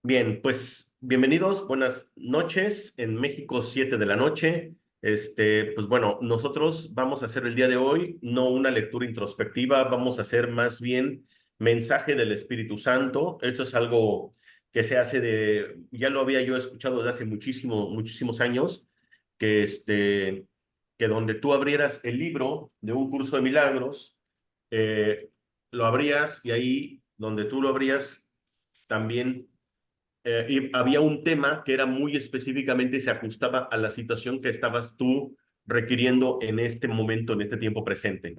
Bien, pues bienvenidos, buenas noches. En México, 7 de la noche. Pues bueno, nosotros vamos a hacer el día de hoy no una lectura introspectiva, vamos a hacer más bien mensaje del Espíritu Santo. Esto es algo que se hace ya lo había yo escuchado desde hace muchísimos años, que que donde tú abrieras el libro de un curso de milagros, eh, lo abrías y ahí donde tú lo abrías también y había un tema que era muy específicamente y se ajustaba a la situación que estabas tú requiriendo en este momento, en este tiempo presente.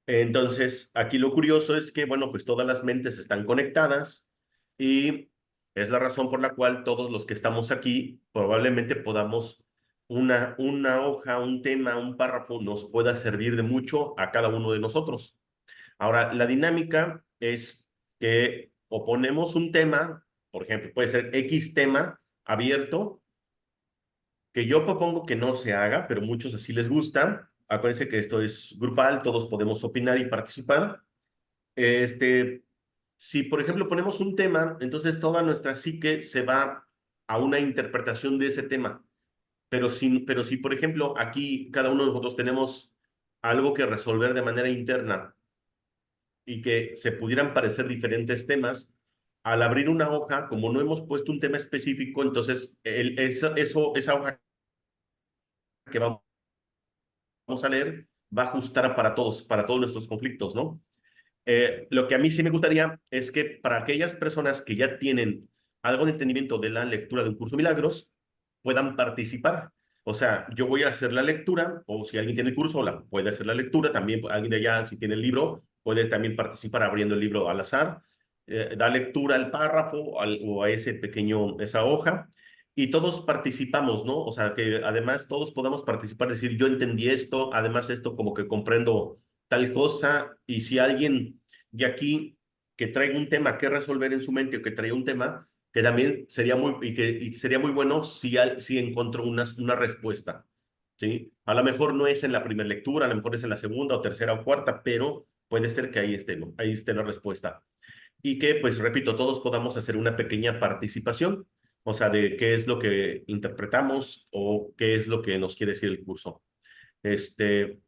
Entonces, aquí lo curioso es que, bueno, pues todas las mentes están conectadas y es la razón por la cual todos los que estamos aquí probablemente podamos una hoja, un tema, un párrafo nos pueda servir de mucho a cada uno de nosotros. Ahora, la dinámica es que o ponemos un tema, por ejemplo, puede ser X tema abierto, que yo propongo que no se haga, pero muchos así les gusta. Acuérdense que esto es grupal, todos podemos opinar y participar. Este, si, por ejemplo, ponemos un tema, entonces toda nuestra psique se va a una interpretación de ese tema. Pero si, por ejemplo, aquí cada uno de nosotros tenemos algo que resolver de manera interna y que se pudieran parecer diferentes temas, al abrir una hoja, como no hemos puesto un tema específico, entonces esa hoja que vamos a leer va a ajustar para todos nuestros conflictos, ¿no? Lo que a mí sí me gustaría es que para aquellas personas que ya tienen algo de entendimiento de la lectura de un curso de milagros, puedan participar. O sea, yo voy a hacer la lectura, o si alguien tiene el curso, puede hacer la lectura, también alguien de allá, si tiene el libro, puede también participar abriendo el libro al azar, da lectura al párrafo o a esa hoja, y todos participamos, ¿no? O sea, que además todos podamos participar, decir, yo entendí esto, además esto como que comprendo tal cosa, y si alguien de aquí que traiga un tema que resolver en su mente o que traiga un tema, que también sería y sería muy bueno si encontró una respuesta, ¿sí? A lo mejor no es en la primera lectura, a lo mejor es en la segunda o tercera o cuarta, pero puede ser que ahí esté, ¿no? Ahí esté la respuesta. Y que, pues, repito, todos podamos hacer una pequeña participación, o sea, de qué es lo que interpretamos o qué es lo que nos quiere decir el curso. Este,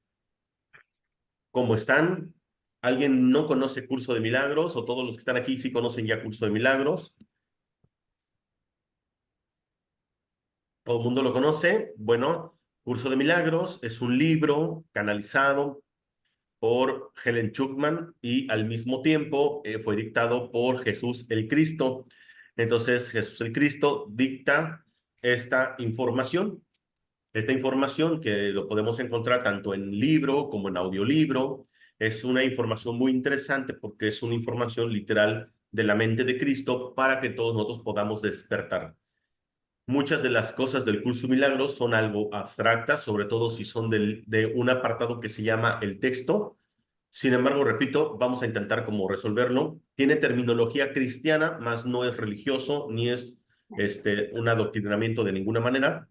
¿Cómo están? ¿Alguien no conoce Curso de Milagros o todos los que están aquí sí conocen ya Curso de Milagros? ¿Todo el mundo lo conoce? Bueno, Curso de Milagros es un libro canalizado por Helen Schucman y al mismo tiempo fue dictado por Jesús el Cristo. Entonces, Jesús el Cristo dicta esta información. Esta información que lo podemos encontrar tanto en libro como en audiolibro, es una información muy interesante porque es una información literal de la mente de Cristo para que todos nosotros podamos despertar. Muchas de las cosas del curso Milagros son algo abstractas, sobre todo si son de un apartado que se llama el texto. Sin embargo, repito, vamos a intentar como resolverlo. Tiene terminología cristiana, más no es religioso ni es un adoctrinamiento de ninguna manera.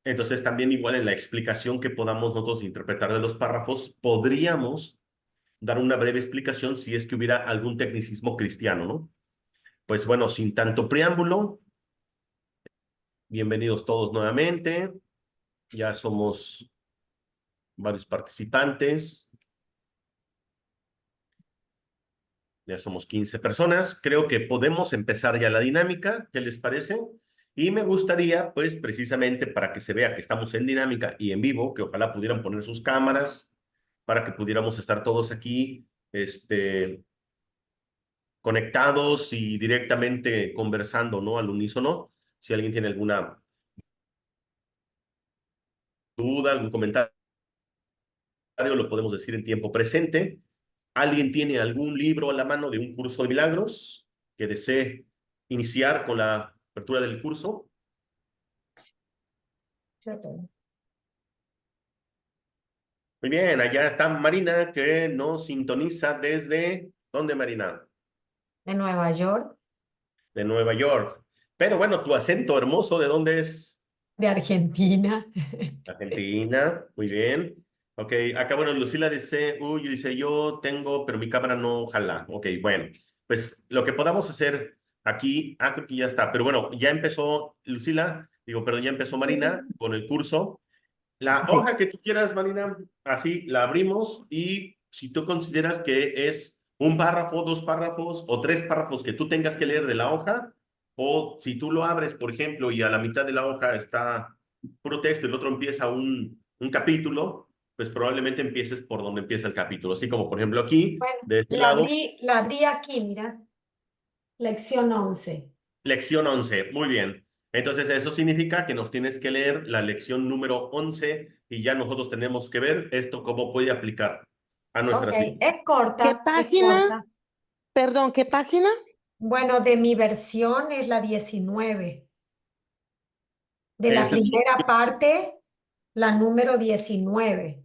Entonces, también igual en la explicación que podamos nosotros interpretar de los párrafos, podríamos dar una breve explicación si es que hubiera algún tecnicismo cristiano, ¿no? Pues bueno, sin tanto preámbulo, bienvenidos todos nuevamente. Ya somos varios participantes, ya somos 15 personas. Creo que podemos empezar ya la dinámica. ¿Qué les parece? Y me gustaría, pues, precisamente para que se vea que estamos en dinámica y en vivo, que ojalá pudieran poner sus cámaras para que pudiéramos estar todos aquí, conectados y directamente conversando, ¿no? Al unísono. Si alguien tiene alguna duda, algún comentario, lo podemos decir en tiempo presente. ¿Alguien tiene algún libro a la mano de un curso de milagros que desee iniciar con la apertura del curso? Muy bien, allá está Marina que nos sintoniza desde... ¿Dónde, Marina? De Nueva York, De Nueva York. Pero bueno, tu acento hermoso, ¿de dónde es? de Argentina. Argentina, muy bien. Ok, acá bueno, Lucila dice, dice, yo tengo, pero mi cámara no jala. Ok, bueno, pues lo que podamos hacer Aquí, creo que ya está, pero bueno, ya empezó Lucila, digo, perdón, ya empezó Marina con el curso. La Sí. hoja que tú quieras, Marina, así la abrimos y si tú consideras que es un párrafo, dos párrafos o tres párrafos que tú tengas que leer de la hoja, o si tú lo abres, por ejemplo, y a la mitad de la hoja está puro texto y el otro empieza un capítulo, pues probablemente empieces por donde empieza el capítulo. Así como, por ejemplo, aquí, Bueno, de este lado, la abrí aquí, mira, lección 11. lección 11. Muy bien. Entonces, eso significa que nos tienes que leer la lección número 11 y ya nosotros tenemos que ver esto cómo puede aplicar a Ok, nuestras vidas. es ¿Qué corta, es página? corta. Perdón, ¿qué página? Bueno, de mi versión es la 19. De la Es la- primera parte, la número 19.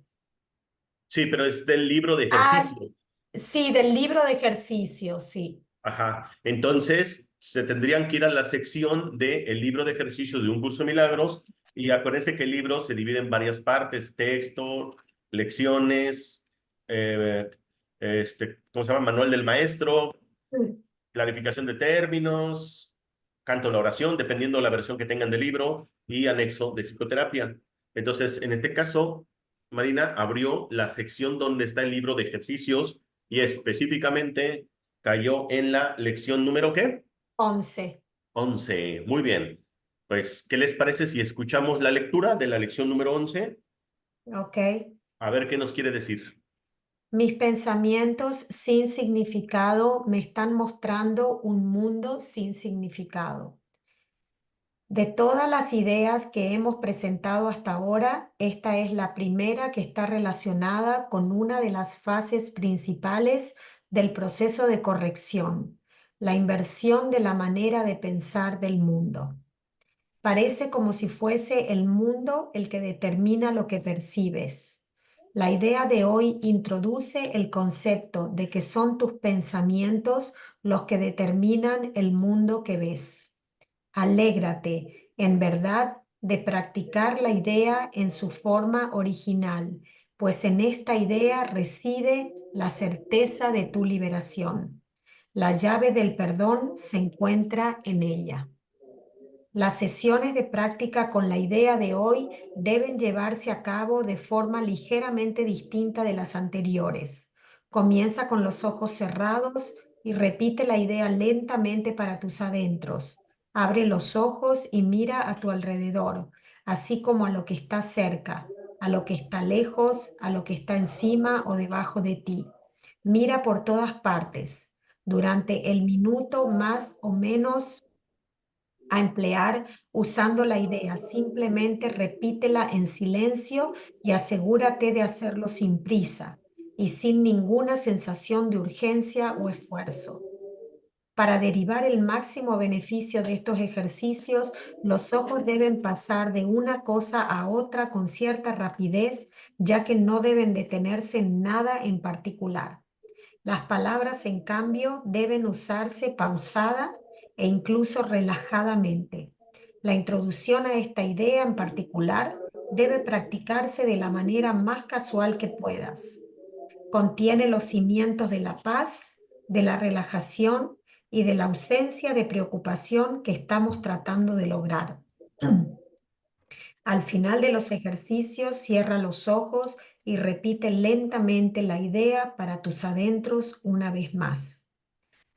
sí, pero es del libro de Ah, ejercicio. sí, del libro de ejercicios, sí. Ajá. Entonces, se tendrían que ir a la sección del libro de ejercicio de un curso de milagros y acuérdense que el libro se divide en varias partes, texto, lecciones, ¿cómo se llama? Manual del maestro, Mm. clarificación de términos, canto a la oración, dependiendo de la versión que tengan del libro, y anexo de psicoterapia. Entonces, en este caso, Marina abrió la sección donde está el libro de ejercicios y específicamente cayó en la lección número ¿qué? 11. 11. Muy bien. Pues, ¿qué les parece si escuchamos la lectura de la lección número 11? Ok. A ver qué nos quiere decir. Mis pensamientos sin significado me están mostrando un mundo sin significado. De todas las ideas que hemos presentado hasta ahora, esta es la primera que está relacionada con una de las fases principales del proceso de corrección, la inversión de la manera de pensar del mundo. Parece como si fuese el mundo el que determina lo que percibes. La idea de hoy introduce el concepto de que son tus pensamientos los que determinan el mundo que ves. Alégrate, en verdad, de practicar la idea en su forma original, pues en esta idea reside la certeza de tu liberación. La llave del perdón se encuentra en ella. Las sesiones de práctica con la idea de hoy deben llevarse a cabo de forma ligeramente distinta de las anteriores. Comienza con los ojos cerrados y repite la idea lentamente para tus adentros. Abre los ojos y mira a tu alrededor, así como a lo que está cerca, a lo que está lejos, a lo que está encima o debajo de ti. Mira por todas partes. Durante el minuto más o menos a emplear usando la idea. Simplemente repítela en silencio y asegúrate de hacerlo sin prisa y sin ninguna sensación de urgencia o esfuerzo. Para derivar el máximo beneficio de estos ejercicios, los ojos deben pasar de una cosa a otra con cierta rapidez, ya que no deben detenerse en nada en particular. Las palabras, en cambio, deben usarse pausada e incluso relajadamente. La introducción a esta idea en particular debe practicarse de la manera más casual que puedas. Contiene los cimientos de la paz, de la relajación y de la ausencia de preocupación que estamos tratando de lograr. Al final de los ejercicios, cierra los ojos y repite lentamente la idea para tus adentros una vez más.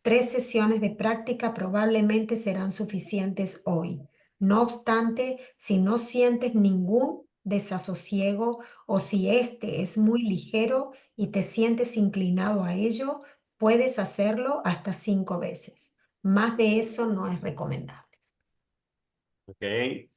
3 sesiones de práctica probablemente serán suficientes hoy. No obstante, si no sientes ningún desasosiego o si este es muy ligero y te sientes inclinado a ello, puedes hacerlo hasta 5 veces. Más de eso no es recomendable. Ok. Qué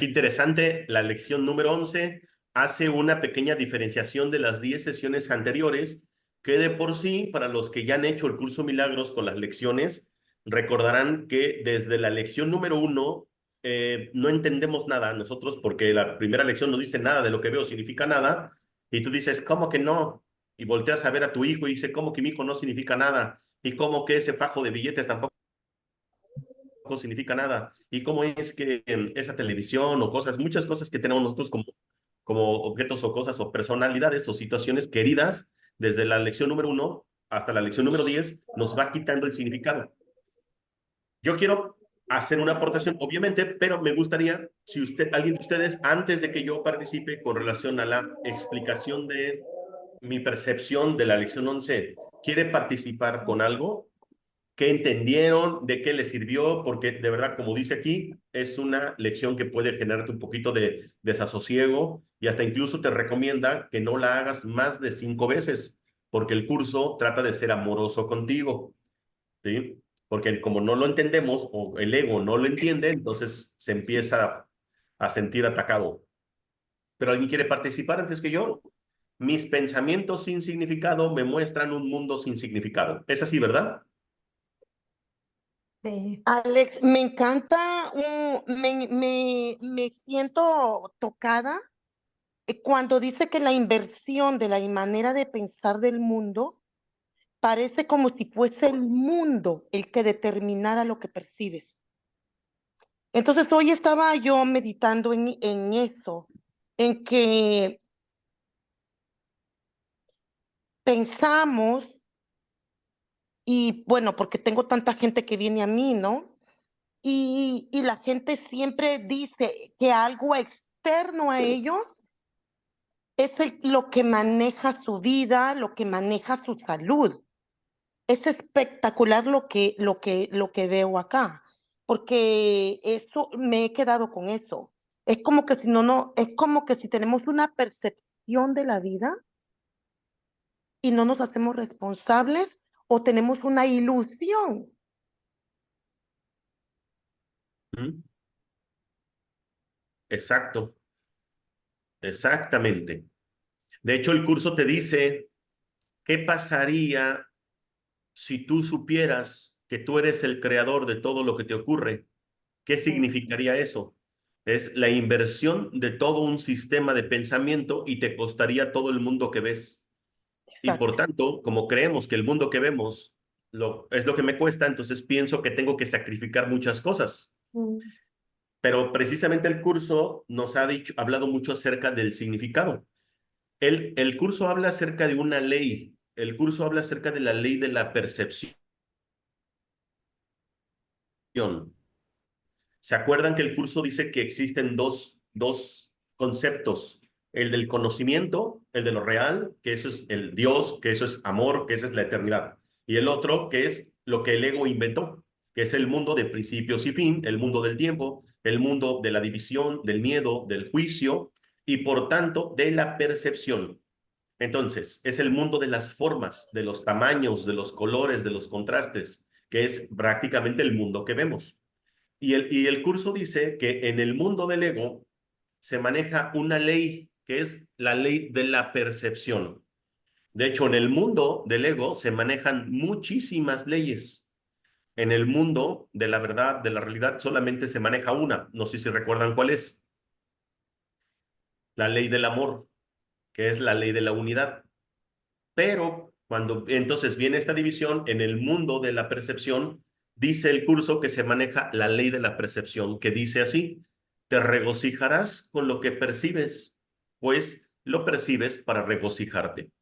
interesante. La lección número 11 hace una pequeña diferenciación de las 10 sesiones anteriores, que de por sí, para los que ya han hecho el curso Milagros con las lecciones, recordarán que desde la lección número 1 no entendemos nada nosotros porque la primera lección no dice nada de lo que veo, significa nada, y tú dices, ¿cómo que no? Y volteas a ver a tu hijo y dice, ¿cómo que mi hijo no significa nada? ¿Y cómo que ese fajo de billetes tampoco significa nada? ¿Y cómo es que esa televisión o cosas, muchas cosas que tenemos nosotros como objetos o cosas o personalidades o situaciones queridas, desde la lección número 1 hasta la lección número 10 nos va quitando el significado? Yo quiero hacer una aportación, obviamente, pero me gustaría, si alguien de ustedes, antes de que yo participe con relación a la explicación de mi percepción de la lección 11, quiere participar con algo, qué entendieron, de qué les sirvió, porque de verdad, como dice aquí, es una lección que puede generarte un poquito de desasosiego y hasta incluso te recomienda que no la hagas más de 5 veces, porque el curso trata de ser amoroso contigo, ¿sí? Porque como no lo entendemos o el ego no lo entiende, entonces se empieza a sentir atacado. ¿Pero alguien quiere participar antes que yo? Mis pensamientos sin significado me muestran un mundo sin significado. Es así, ¿verdad? Sí. Alex, me encanta, me siento tocada cuando dice que la inversión de la manera de pensar del mundo parece como si fuese el mundo el que determinara lo que percibes. Entonces hoy estaba yo meditando en eso, en que pensamos, y bueno, porque tengo tanta gente que viene a mí, ¿no? Y la gente siempre dice que algo externo a ellos es lo que maneja su vida, lo que maneja su salud. Es espectacular lo que veo acá, porque eso me he quedado con eso. Es como que si es como que si tenemos una percepción de la vida y no nos hacemos responsables o tenemos una ilusión. ¿Mm? Exacto, exactamente. De hecho, el curso te dice, ¿qué pasaría si tú supieras que tú eres el creador de todo lo que te ocurre? ¿Qué significaría eso? Es la inversión de todo un sistema de pensamiento y te costaría todo el mundo que ves. Y por Exacto. tanto, como creemos que el mundo que vemos es lo que me cuesta, entonces pienso que tengo que sacrificar muchas cosas. Mm. Pero precisamente el curso nos ha hablado mucho acerca del significado. El curso habla acerca de una ley. El curso habla acerca de la ley de la percepción. ¿Se acuerdan que el curso dice que existen dos conceptos? El del conocimiento, el de lo real, que eso es el Dios, que eso es amor, que esa es la eternidad. Y el otro, que es lo que el ego inventó, que es el mundo de principios y fin, el mundo del tiempo, el mundo de la división, del miedo, del juicio y por tanto de la percepción. Entonces, es el mundo de las formas, de los tamaños, de los colores, de los contrastes, que es prácticamente el mundo que vemos. Y el curso dice que en el mundo del ego se maneja una ley que es la ley de la percepción. De hecho, en el mundo del ego se manejan muchísimas leyes. En el mundo de la verdad, de la realidad, solamente se maneja una. No sé si recuerdan cuál es. La ley del amor, que es la ley de la unidad. Pero cuando entonces viene esta división en el mundo de la percepción, dice el curso que se maneja la ley de la percepción, que dice así, te regocijarás con lo que percibes, pues lo percibes para regocijarte.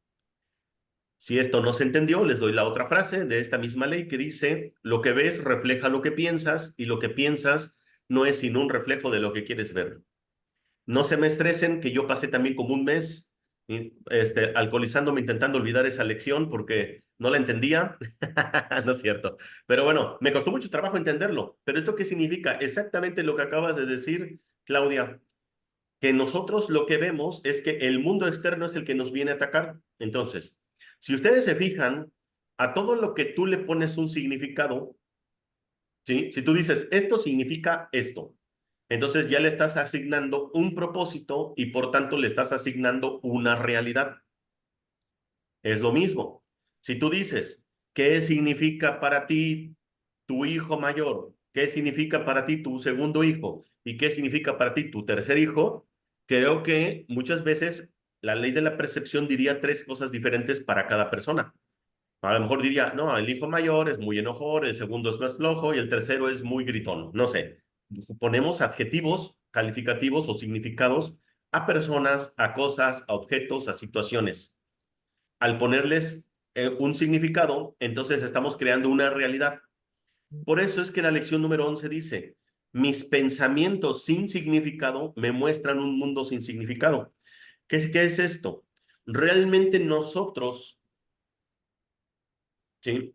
Si esto no se entendió, les doy la otra frase de esta misma ley que dice, lo que ves refleja lo que piensas y lo que piensas no es sino un reflejo de lo que quieres ver. No se me estresen, que yo pasé también como un mes alcoholizándome intentando olvidar esa lección porque no la entendía. No es cierto. Pero bueno, me costó mucho trabajo entenderlo. ¿Pero esto qué significa? Exactamente lo que acabas de decir, Claudia, que nosotros lo que vemos es que el mundo externo es el que nos viene a atacar. Entonces, si ustedes se fijan, a todo lo que tú le pones un significado, ¿sí? Si tú dices, esto significa esto, entonces ya le estás asignando un propósito y por tanto le estás asignando una realidad. Es lo mismo. Si tú dices, ¿qué significa para ti tu hijo mayor? ¿Qué significa para ti tu segundo hijo? ¿Y qué significa para ti tu tercer hijo? Creo que muchas veces la ley de la percepción diría tres cosas diferentes para cada persona. A lo mejor diría, no, el hijo mayor es muy enojón, el segundo es más flojo y el tercero es muy gritón. No sé. Ponemos adjetivos calificativos o significados a personas, a cosas, a objetos, a situaciones. Al ponerles un significado, entonces estamos creando una realidad. Por eso es que la lección número 11 dice, mis pensamientos sin significado me muestran un mundo sin significado. ¿Qué es esto? Realmente nosotros, ¿sí?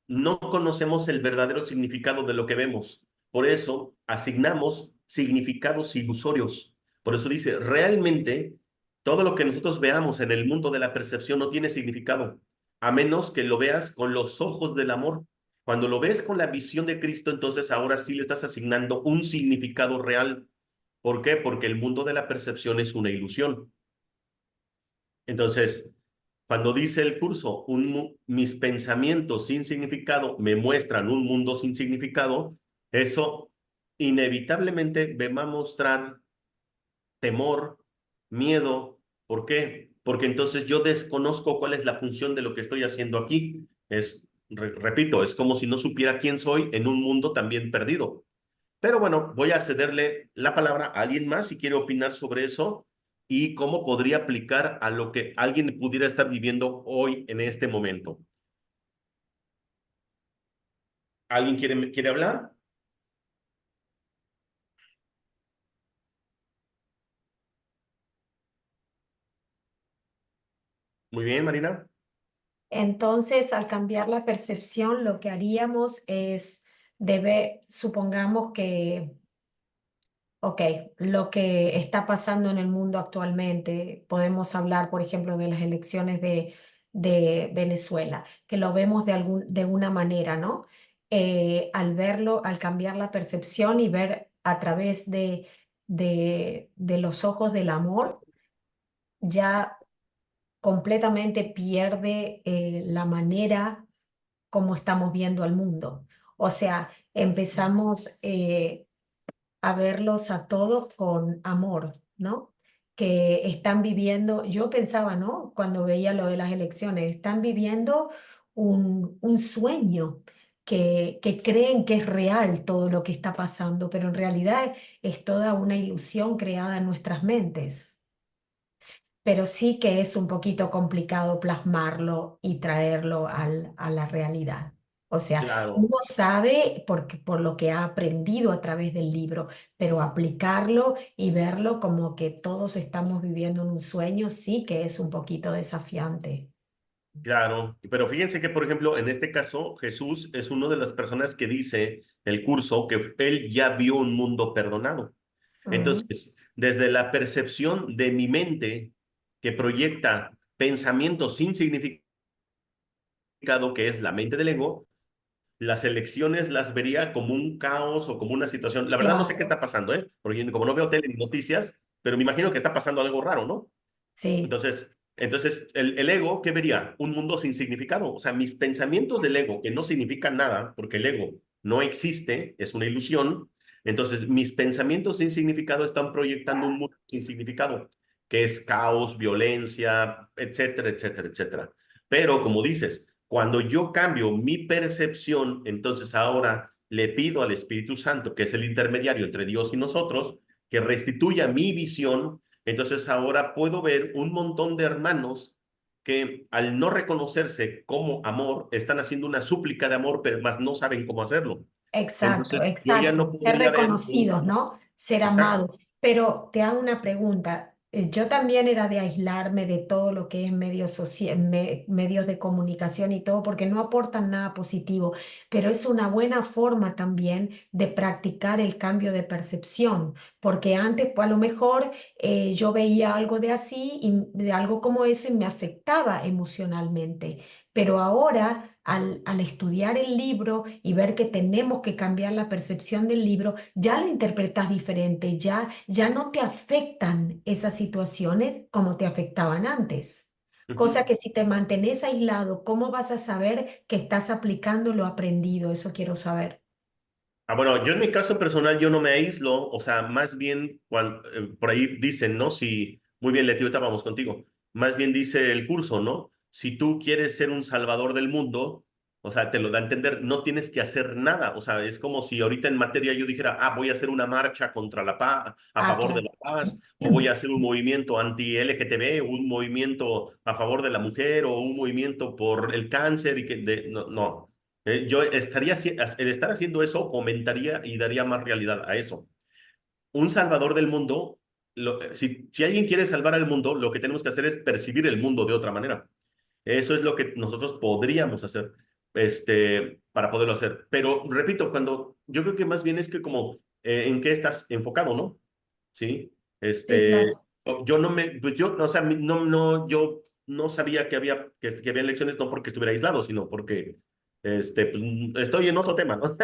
No conocemos el verdadero significado de lo que vemos. Por eso asignamos significados ilusorios. Por eso dice, realmente todo lo que nosotros veamos en el mundo de la percepción no tiene significado, a menos que lo veas con los ojos del amor. Cuando lo ves con la visión de Cristo, entonces ahora sí le estás asignando un significado real. ¿Por qué? Porque el mundo de la percepción es una ilusión. Entonces, cuando dice el curso, mis pensamientos sin significado me muestran un mundo sin significado, eso inevitablemente me va a mostrar temor, miedo. ¿Por qué? Porque entonces yo desconozco cuál es la función de lo que estoy haciendo aquí. Repito, es como si no supiera quién soy en un mundo también perdido. Pero bueno, voy a cederle la palabra a alguien más si quiere opinar sobre eso y cómo podría aplicar a lo que alguien pudiera estar viviendo hoy en este momento. ¿Alguien quiere hablar? Muy bien, Marina. Entonces, al cambiar la percepción, lo que haríamos es supongamos que, ok, lo que está pasando en el mundo actualmente, podemos hablar, por ejemplo, de las elecciones de Venezuela, que lo vemos de una manera, ¿no? Al verlo, al cambiar la percepción y ver a través de los ojos del amor, ya completamente pierde la manera como estamos viendo al mundo. O sea, empezamos a verlos a todos con amor, ¿no? Que están viviendo, yo pensaba, ¿no? Cuando veía lo de las elecciones, están viviendo un sueño. Que creen que es real todo lo que está pasando, pero en realidad es toda una ilusión creada en nuestras mentes, pero sí que es un poquito complicado plasmarlo y traerlo a la realidad. O sea, Claro, uno sabe por lo que ha aprendido a través del libro, pero aplicarlo y verlo como que todos estamos viviendo en un sueño, sí que es un poquito desafiante. claro. Pero fíjense que, por ejemplo, en este caso, Jesús es una de las personas que dice el curso que él ya vio un mundo perdonado. Mm, Entonces, desde la percepción de mi mente que proyecta pensamientos sin significado, que es la mente del ego, las elecciones las vería como un caos o como una situación. La verdad no sé qué claro, está pasando, ¿eh? Porque como no veo tele ni noticias, pero me imagino que está pasando algo raro, ¿no? sí, Entonces el ego, ¿qué vería? Un mundo sin significado. O sea, mis pensamientos del ego, que no significan nada, porque el ego no existe, es una ilusión. Entonces, mis pensamientos sin significado están proyectando un mundo sin significado, que es caos, violencia, etcétera, etcétera, etcétera. Pero como dices, cuando yo cambio mi percepción, entonces ahora le pido al Espíritu Santo, que es el intermediario entre Dios y nosotros, que restituya mi visión. Entonces ahora puedo ver un montón de hermanos que al no reconocerse como amor, están haciendo una súplica de amor, pero más no saben cómo hacerlo. exacto, Entonces yo ya exacto. no Ser podría ver un... reconocidos, ¿no? Ser Exacto, amados. Pero te hago una pregunta. Yo también era de aislarme de todo lo que es medios de comunicación y todo, porque no aportan nada positivo, pero es una buena forma también de practicar el cambio de percepción, porque antes, pues, a lo mejor yo veía algo de así, y de algo como eso, y me afectaba emocionalmente. Pero ahora, al estudiar el libro y ver que tenemos que cambiar la percepción del libro, ya lo interpretas diferente, ya no te afectan esas situaciones como te afectaban antes. Cosa ujú. que si te mantienes aislado, ¿cómo vas a saber que estás aplicando lo aprendido? Eso quiero saber. Bueno, yo en mi caso personal, yo no me aíslo, o sea, más bien, por ahí dicen, ¿no? Si, muy bien, Leti, ahorita vamos contigo, más bien dice el curso, ¿no? Si tú quieres ser un salvador del mundo, o sea, te lo da a entender, no tienes que hacer nada, o sea, es como si ahorita en materia yo dijera, voy a hacer una marcha contra la paz, a Ah, favor de claro. la paz, o voy a hacer un movimiento anti-LGTB, un movimiento a favor de la mujer, o un movimiento por el cáncer, no, no. Yo estaría, el estar haciendo eso fomentaría y daría más realidad a eso. Un salvador del mundo, si alguien quiere salvar al mundo, lo que tenemos que hacer es percibir el mundo de otra manera. Eso es lo que nosotros podríamos hacer, para poderlo hacer. Pero repito, yo creo que más bien es que como en qué estás enfocado, ¿no? Sí. Sí, claro. Yo no me, pues yo, o sea, yo no sabía que había elecciones no porque estuviera aislado, sino porque, pues, estoy en otro tema, ¿no?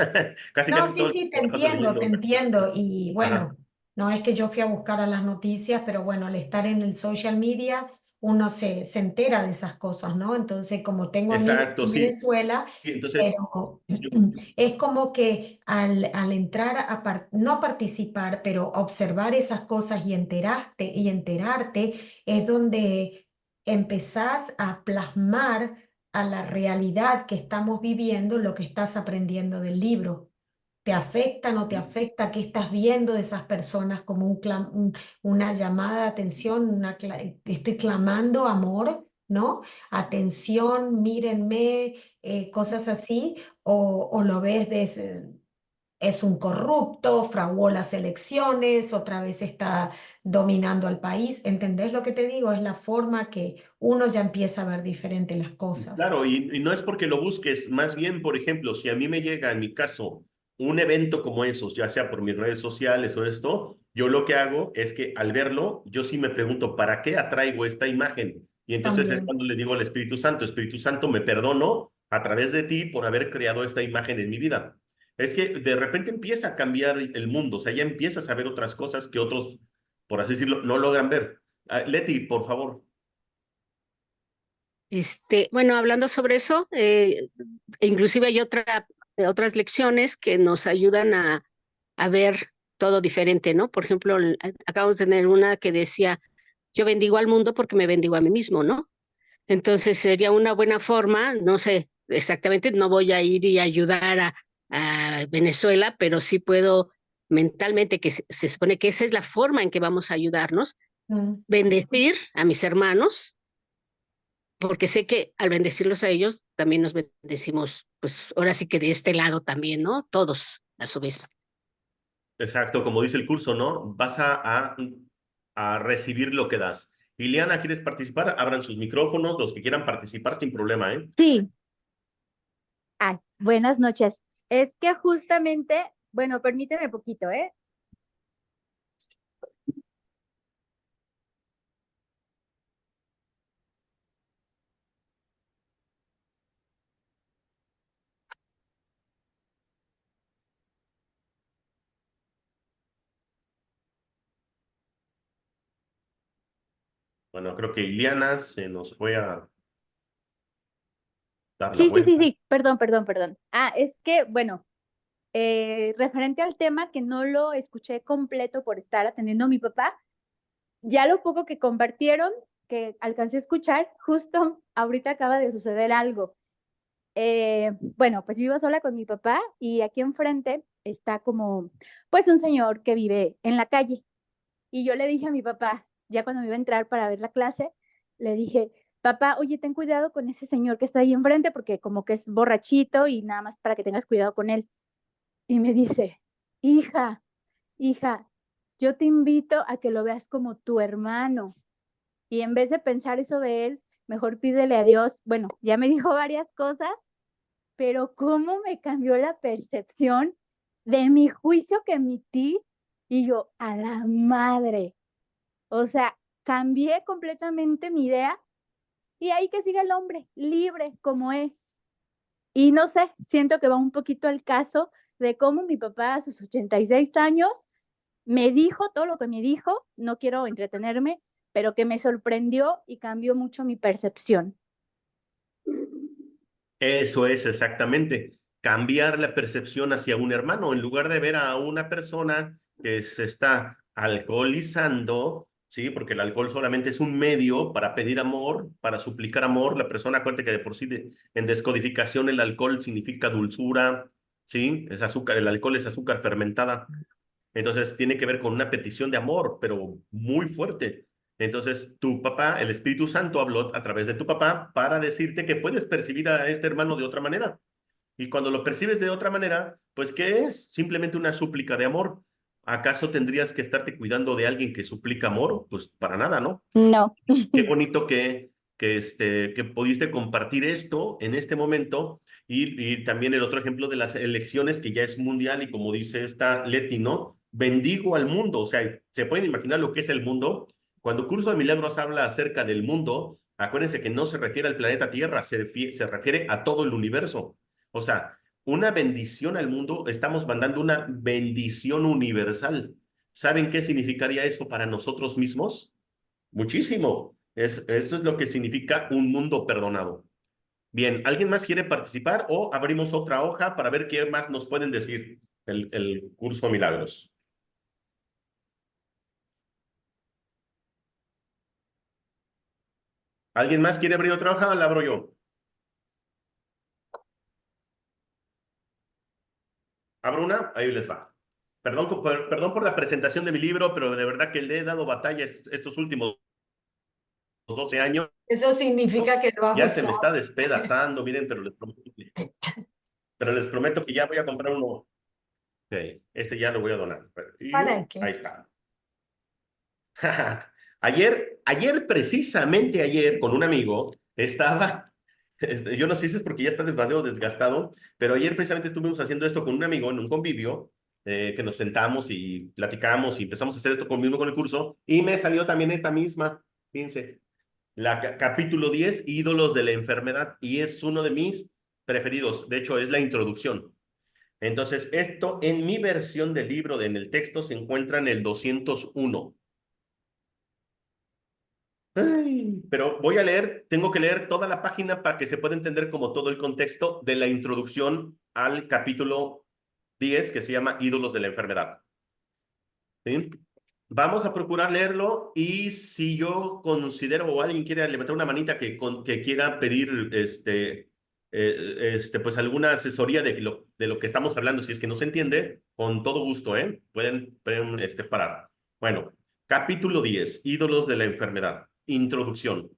Casi, No, casi sí, todo el sí, tiempo la paso te leyendo. entiendo. Y Ajá. bueno, no es que yo fui a buscar a las noticias, pero bueno, al estar en el social media, uno se entera de esas cosas, ¿no? Entonces, como tengo amigos Exacto, en sí. Venezuela, Y entonces, pero yo, es como que al entrar no a participar, pero observar esas cosas y enterarte, es donde empezás a plasmar a la realidad que estamos viviendo lo que estás aprendiendo del libro. ¿Te afecta, no te afecta? ¿Qué estás viendo de esas personas como una llamada de atención? Estoy clamando amor, ¿no? Atención, mírenme, cosas así, o lo ves es un corrupto, fraguó las elecciones, otra vez está dominando al país. ¿Entendés lo que te digo? Es la forma que uno ya empieza a ver diferente las cosas. claro, y no es porque lo busques, más bien, por ejemplo, si a mí me llega, en mi caso, un evento como esos, ya sea por mis redes sociales o esto, yo lo que hago es que al verlo, yo sí me pregunto, ¿para qué atraigo esta imagen? Y entonces es También. cuando le digo al Espíritu Santo, me perdono a través de ti por haber creado esta imagen en mi vida. Es que de repente empieza a cambiar el mundo, o sea, ya empiezas a ver otras cosas que otros, por así decirlo, no logran ver. Ah, Leti, por favor. Bueno, hablando sobre eso, inclusive hay otras lecciones que nos ayudan a ver todo diferente, ¿no? Por ejemplo, acabamos de tener una que decía, yo bendigo al mundo porque me bendigo a mí mismo, ¿no? Entonces sería una buena forma, no sé exactamente, no voy a ir y ayudar a Venezuela, pero sí puedo mentalmente, que se supone que esa es la forma en que vamos a ayudarnos, Mm. bendecir a mis hermanos porque sé que al bendecirlos a ellos, también nos bendecimos, pues ahora sí que de este lado también, ¿no? Todos, a su vez. Exacto, como dice el curso, ¿no? Vas a recibir lo que das. Liliana, ¿quieres participar? Abran sus micrófonos, los que quieran participar sin problema, ¿eh? Sí, buenas noches. Es que justamente, bueno, permíteme poquito, ¿eh? Bueno, creo que Liliana se nos fue a dar la Sí, sí, sí, vuelta. sí, perdón, perdón, perdón. Es que, bueno, referente al tema que no lo escuché completo por estar atendiendo a mi papá, ya lo poco que compartieron, que alcancé a escuchar, justo ahorita acaba de suceder algo. Bueno, pues vivo sola con mi papá y aquí enfrente está como, pues un señor que vive en la calle. Y yo le dije a mi papá, ya cuando me iba a entrar para ver la clase, le dije, papá, oye, ten cuidado con ese señor que está ahí enfrente porque como que es borrachito y nada más para que tengas cuidado con él. Y me dice, hija, hija, yo te invito a que lo veas como tu hermano. Y en vez de pensar eso de él, mejor pídele a Dios. Bueno, ya me dijo varias cosas, pero cómo me cambió la percepción de mi juicio que emití y yo, a la madre. O sea, cambié completamente mi idea y ahí que siga el hombre, libre como es. Y no sé, siento que va un poquito al caso de cómo mi papá a sus 86 años me dijo todo lo que me dijo, no quiero entretenerme, pero que me sorprendió y cambió mucho mi percepción. Eso es exactamente, cambiar la percepción hacia un hermano, en lugar de ver a una persona que se está alcoholizando, ¿sí? Porque el alcohol solamente es un medio para pedir amor, para suplicar amor. La persona, acuérdate que de por sí en descodificación el alcohol significa dulzura, ¿sí? Es azúcar, el alcohol es azúcar fermentada. Entonces tiene que ver con una petición de amor, pero muy fuerte. Entonces tu papá, el Espíritu Santo, habló a través de tu papá para decirte que puedes percibir a este hermano de otra manera. Y cuando lo percibes de otra manera, pues ¿qué es? Simplemente una súplica de amor. ¿Acaso tendrías que estarte cuidando de alguien que suplica amor? Pues para nada, ¿no? No. Qué bonito que pudiste compartir esto en este momento y también el otro ejemplo de las elecciones que ya es mundial y como dice esta Leti, ¿no? Bendigo al mundo, o sea, ¿se pueden imaginar lo que es el mundo? Cuando Curso de Milagros habla acerca del mundo, acuérdense que no se refiere al planeta Tierra, se refiere a todo el universo. O sea, una bendición al mundo, estamos mandando una bendición universal. ¿Saben qué significaría eso para nosotros mismos? Muchísimo. Eso es lo que significa un mundo perdonado. Bien, ¿alguien más quiere participar o abrimos otra hoja para ver qué más nos pueden decir el curso Milagros? ¿Alguien más quiere abrir otra hoja o la abro yo? Abro una, ahí les va. Perdón por la presentación de mi libro, pero de verdad que le he dado batalla estos últimos 12 años. Eso significa que lo has Ya se me usado. está despedazando, miren, pero les prometo que ya voy a comprar uno. Ok, este ya lo voy a donar. ¿Para qué? Ahí está. Ayer, precisamente ayer, con un amigo, yo no sé si es porque ya está demasiado desgastado, pero ayer precisamente estuvimos haciendo esto con un amigo en un convivio, que nos sentamos y platicamos y empezamos a hacer esto conmigo con el curso, y me salió también esta misma, fíjense, capítulo 10, ídolos de la enfermedad, y es uno de mis preferidos, de hecho es la introducción. Entonces, esto en mi versión del libro, en el texto, se encuentra en el 201. Ay, pero voy a leer, tengo que leer toda la página para que se pueda entender como todo el contexto de la introducción al capítulo 10 que se llama Ídolos de la Enfermedad. ¿Sí? Vamos a procurar leerlo y si yo considero o alguien quiere levantar una manita que quiera pedir pues alguna asesoría de lo que estamos hablando, si es que no se entiende, con todo gusto, pueden parar. Bueno, capítulo 10, Ídolos de la Enfermedad. Introducción.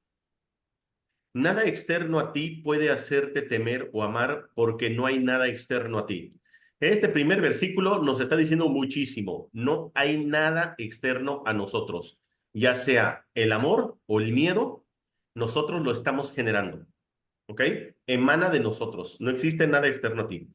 Nada externo a ti puede hacerte temer o amar porque no hay nada externo a ti. Este primer versículo nos está diciendo muchísimo. No hay nada externo a nosotros, ya sea el amor o el miedo, nosotros lo estamos generando. ¿Ok? Emana de nosotros. No existe nada externo a ti.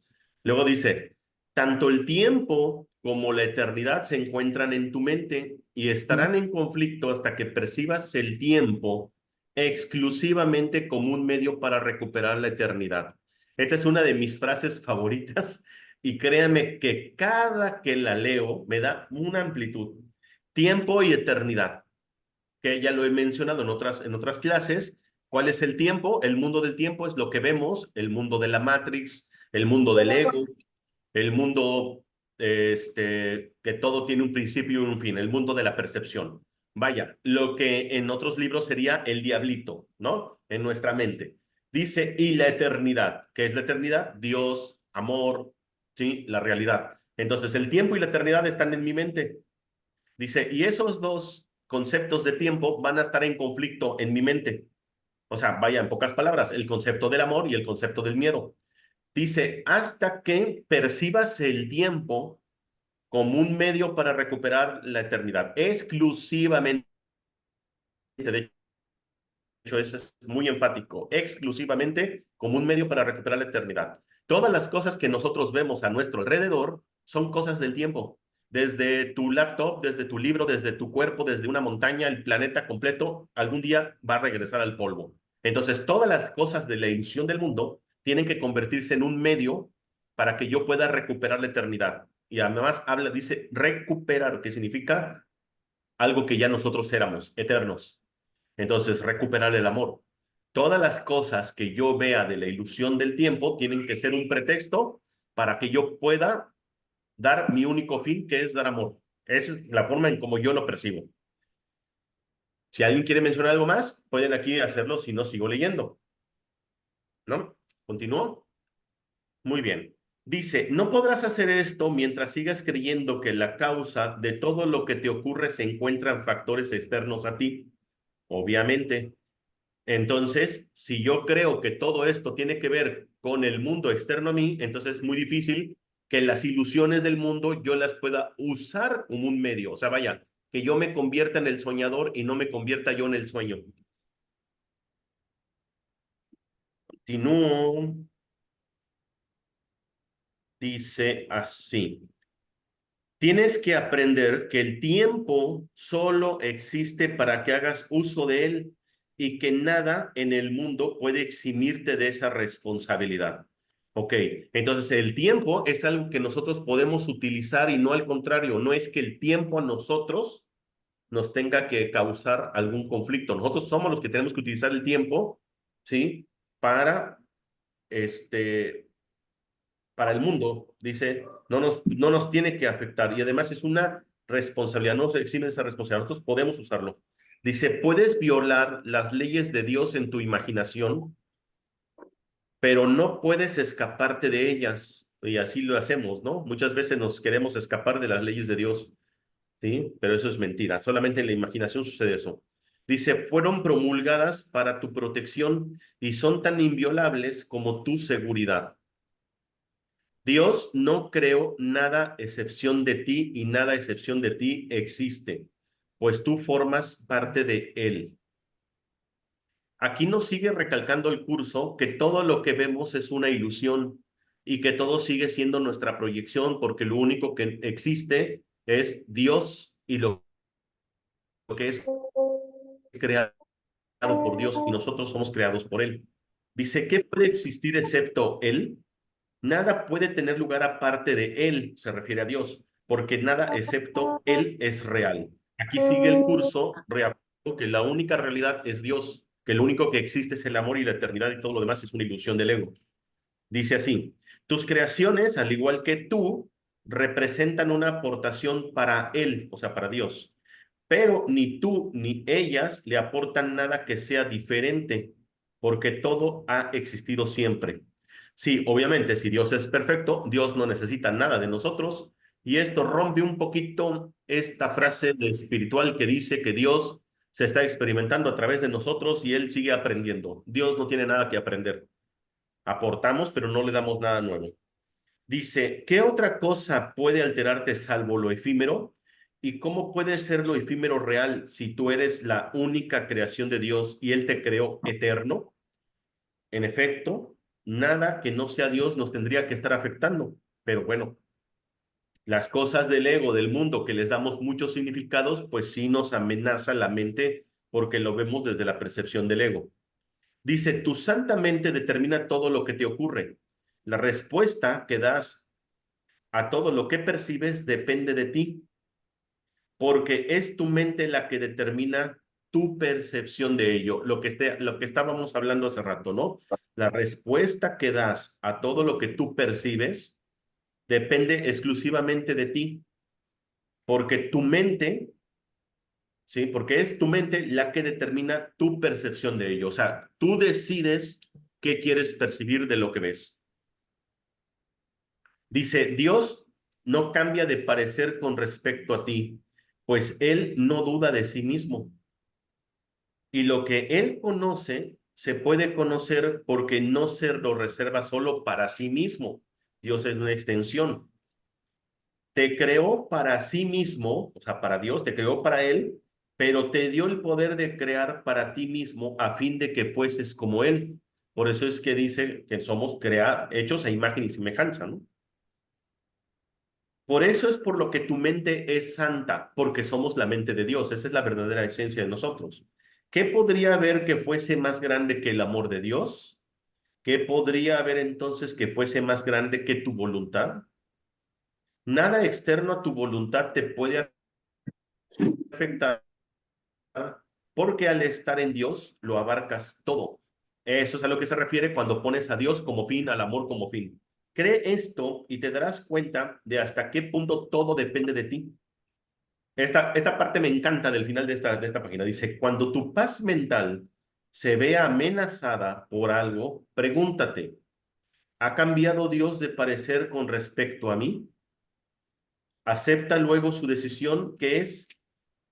Luego dice, tanto el tiempo como la eternidad se encuentran en tu mente y estarán en conflicto hasta que percibas el tiempo exclusivamente como un medio para recuperar la eternidad. Esta es una de mis frases favoritas y créanme que cada que la leo me da una amplitud. Tiempo y eternidad, que ya lo he mencionado en otras clases. ¿Cuál es el tiempo? El mundo del tiempo es lo que vemos, el mundo de la Matrix, el mundo del ego, el mundo que todo tiene un principio y un fin, el mundo de la percepción. Vaya, lo que en otros libros sería el diablito, ¿no? En nuestra mente. Dice, y la eternidad. ¿Qué es la eternidad? Dios, amor, ¿sí? La realidad. Entonces, el tiempo y la eternidad están en mi mente. Dice, y esos dos conceptos de tiempo van a estar en conflicto en mi mente. O sea, vaya, en pocas palabras, el concepto del amor y el concepto del miedo. Dice, hasta que percibas el tiempo como un medio para recuperar la eternidad, exclusivamente. De hecho, eso es muy enfático, exclusivamente como un medio para recuperar la eternidad. Todas las cosas que nosotros vemos a nuestro alrededor son cosas del tiempo. Desde tu laptop, desde tu libro, desde tu cuerpo, desde una montaña, el planeta completo, algún día va a regresar al polvo. Entonces, todas las cosas de la ilusión del mundo tienen que convertirse en un medio para que yo pueda recuperar la eternidad. Y además dice recuperar, que significa algo que ya nosotros éramos, eternos. Entonces, recuperar el amor. Todas las cosas que yo vea de la ilusión del tiempo tienen que ser un pretexto para que yo pueda dar mi único fin, que es dar amor. Esa es la forma en como yo lo percibo. Si alguien quiere mencionar algo más, pueden aquí hacerlo, si no sigo leyendo. ¿No? ¿Continúo? Muy bien. Dice, no podrás hacer esto mientras sigas creyendo que la causa de todo lo que te ocurre se encuentra en factores externos a ti. Obviamente. Entonces, si yo creo que todo esto tiene que ver con el mundo externo a mí, entonces es muy difícil que las ilusiones del mundo yo las pueda usar como un medio. O sea, vaya, que yo me convierta en el soñador y no me convierta yo en el sueño. Continúo. Dice así. Tienes que aprender que el tiempo solo existe para que hagas uso de él y que nada en el mundo puede eximirte de esa responsabilidad. Ok, entonces el tiempo es algo que nosotros podemos utilizar y no al contrario, no es que el tiempo a nosotros nos tenga que causar algún conflicto. Nosotros somos los que tenemos que utilizar el tiempo, ¿sí? Para para el mundo, dice, no nos tiene que afectar y además es una responsabilidad, no se exime esa responsabilidad, nosotros podemos usarlo. Dice, puedes violar las leyes de Dios en tu imaginación, pero no puedes escaparte de ellas y así lo hacemos, ¿no? Muchas veces nos queremos escapar de las leyes de Dios, ¿sí? Pero eso es mentira, solamente en la imaginación sucede eso. Dice, fueron promulgadas para tu protección y son tan inviolables como tu seguridad. Dios no creó nada excepción de ti y nada excepción de ti existe, pues tú formas parte de Él. Aquí nos sigue recalcando el curso que todo lo que vemos es una ilusión y que todo sigue siendo nuestra proyección porque lo único que existe es Dios y lo que es creado por Dios y nosotros somos creados por Él. Dice, ¿qué puede existir excepto Él? Nada puede tener lugar aparte de Él, se refiere a Dios, porque nada excepto Él es real. Aquí sigue el curso reafirmando que la única realidad es Dios, que lo único que existe es el amor y la eternidad y todo lo demás es una ilusión del ego. Dice así, tus creaciones, al igual que tú, representan una aportación para Él, o sea, para Dios, pero ni tú ni ellas le aportan nada que sea diferente, porque todo ha existido siempre. Sí, obviamente, si Dios es perfecto, Dios no necesita nada de nosotros. Y esto rompe un poquito esta frase de espiritual que dice que Dios se está experimentando a través de nosotros y Él sigue aprendiendo. Dios no tiene nada que aprender. Aportamos, pero no le damos nada nuevo. Dice, ¿qué otra cosa puede alterarte salvo lo efímero? ¿Y cómo puede ser lo efímero real si tú eres la única creación de Dios y Él te creó eterno? En efecto, nada que no sea Dios nos tendría que estar afectando. Pero bueno, las cosas del ego, del mundo, que les damos muchos significados, pues sí nos amenaza la mente porque lo vemos desde la percepción del ego. Dice, tu santa mente determina todo lo que te ocurre. La respuesta que das a todo lo que percibes depende de ti, porque es tu mente la que determina tu percepción de ello, lo que estábamos hablando hace rato, ¿no? La respuesta que das a todo lo que tú percibes depende exclusivamente de ti, porque tu mente, ¿sí? Porque es tu mente la que determina tu percepción de ello, o sea, tú decides qué quieres percibir de lo que ves. Dice, Dios no cambia de parecer con respecto a ti, pues Él no duda de sí mismo. Y lo que Él conoce se puede conocer porque no se lo reserva solo para sí mismo. Dios es una extensión. Te creó para sí mismo, o sea, para Dios, te creó para Él, pero te dio el poder de crear para ti mismo a fin de que fueses como Él. Por eso es que dice que somos hechos a imagen y semejanza, ¿no? Por eso es por lo que tu mente es santa, porque somos la mente de Dios. Esa es la verdadera esencia de nosotros. ¿Qué podría haber que fuese más grande que el amor de Dios? ¿Qué podría haber entonces que fuese más grande que tu voluntad? Nada externo a tu voluntad te puede afectar, porque al estar en Dios lo abarcas todo. Eso es a lo que se refiere cuando pones a Dios como fin, al amor como fin. Cree esto y te darás cuenta de hasta qué punto todo depende de ti. Esta parte me encanta del final de esta página. Dice, cuando tu paz mental se vea amenazada por algo, pregúntate, ¿ha cambiado Dios de parecer con respecto a mí? Acepta luego su decisión, que es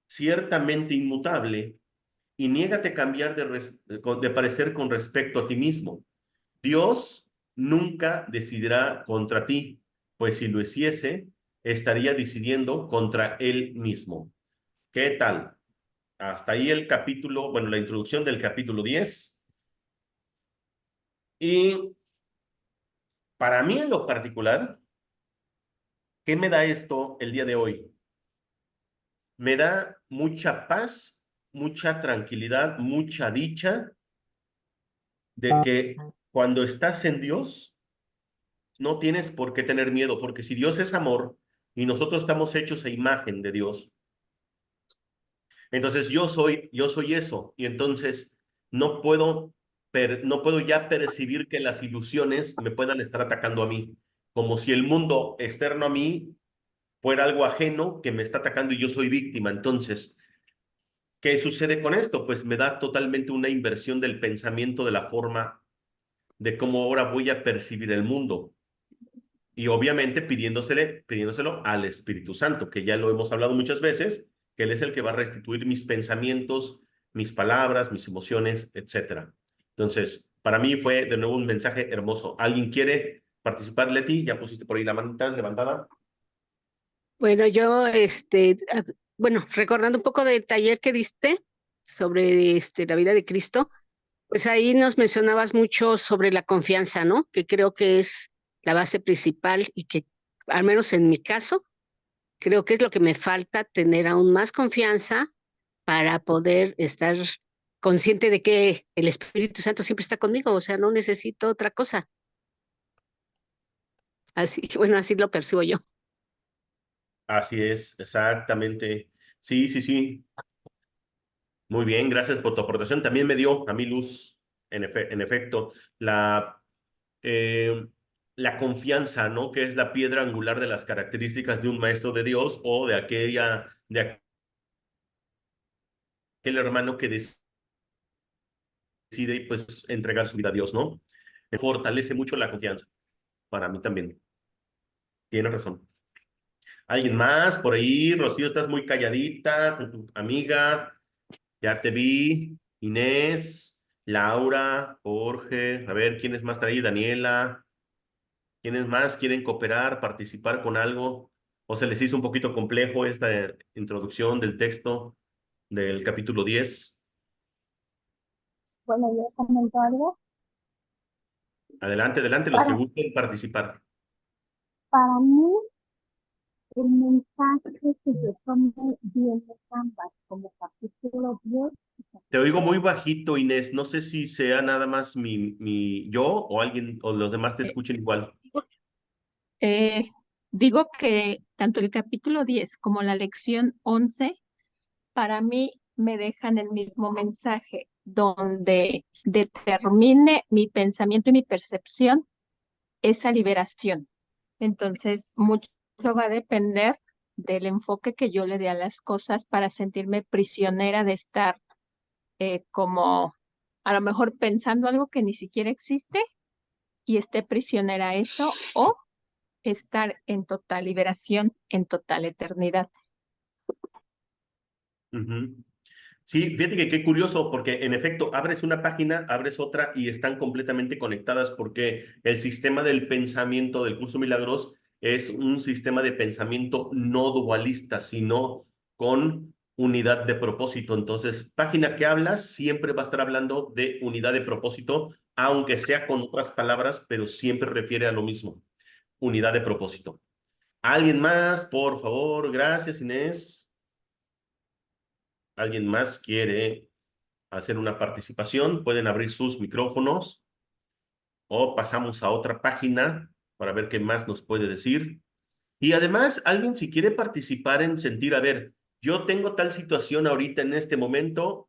ciertamente inmutable, y niégate a cambiar de parecer con respecto a ti mismo. Dios nunca decidirá contra ti, pues si lo hiciese, estaría decidiendo contra él mismo. ¿Qué tal? Hasta ahí el capítulo, bueno, la introducción del capítulo 10. Y para mí en lo particular, ¿qué me da esto el día de hoy? Me da mucha paz, mucha tranquilidad, mucha dicha de que cuando estás en Dios, no tienes por qué tener miedo, porque si Dios es amor y nosotros estamos hechos a imagen de Dios, entonces yo soy eso, y entonces no puedo, no puedo ya percibir que las ilusiones me puedan estar atacando a mí, como si el mundo externo a mí fuera algo ajeno que me está atacando y yo soy víctima. Entonces, ¿qué sucede con esto? Pues me da totalmente una inversión del pensamiento, de la forma de cómo ahora voy a percibir el mundo. Y obviamente pidiéndoselo al Espíritu Santo, que ya lo hemos hablado muchas veces, que Él es el que va a restituir mis pensamientos, mis palabras, mis emociones, etcétera. Entonces, para mí fue de nuevo un mensaje hermoso. ¿Alguien quiere participar, Leti? Ya pusiste por ahí la mano levantada. Bueno, yo, bueno, recordando un poco del taller que diste sobre la vida de Cristo, pues ahí nos mencionabas mucho sobre la confianza, ¿no? Que creo que es la base principal y que, al menos en mi caso, creo que es lo que me falta, tener aún más confianza para poder estar consciente de que el Espíritu Santo siempre está conmigo, o sea, no necesito otra cosa. Así, bueno, así lo percibo yo. Así es, exactamente. Sí, sí, sí. Muy bien, gracias por tu aportación. También me dio a mí luz, en efecto, eh, la confianza, ¿no? Que es la piedra angular de las características de un maestro de Dios o de aquel hermano que decide, pues, entregar su vida a Dios, ¿no? Fortalece mucho la confianza, para mí también. Tienes razón. ¿Alguien más por ahí? Rocío, estás muy calladita con tu amiga. Ya te vi. Inés, Laura, Jorge. A ver, ¿quién es más ahí? Daniela. ¿Quiénes más quieren cooperar, participar con algo? ¿O se les hizo un poquito complejo esta introducción del texto del capítulo 10? Bueno, yo comento algo. Adelante, adelante, los que Para, gusten participar. para mí, el mensaje que yo tomé viene de ambas, como capítulo 10 y Te oigo capítulo muy 11. bajito, Inés. No sé si sea nada más yo o alguien o los demás te escuchen igual. Eh, Digo que tanto el capítulo 10 como la lección 11 para mí me dejan el mismo mensaje, donde determine mi pensamiento y mi percepción esa liberación. Entonces, mucho va a depender del enfoque que yo le dé a las cosas para sentirme prisionera de estar como a lo mejor pensando algo que ni siquiera existe y esté prisionera a eso, o estar en total liberación, en total eternidad. Ujú. Sí, fíjate que qué curioso, porque en efecto, abres una página, abres otra y están completamente conectadas porque el sistema del pensamiento del curso Milagros es un sistema de pensamiento no dualista, sino con unidad de propósito. Entonces, página que hablas siempre va a estar hablando de unidad de propósito, aunque sea con otras palabras, pero siempre refiere a lo mismo, unidad de propósito. ¿Alguien más, por favor? Gracias, Inés. ¿Alguien más quiere hacer una participación? Pueden abrir sus micrófonos o pasamos a otra página para ver qué más nos puede decir. Y además, alguien si quiere participar en sentir, a ver, yo tengo tal situación ahorita en este momento,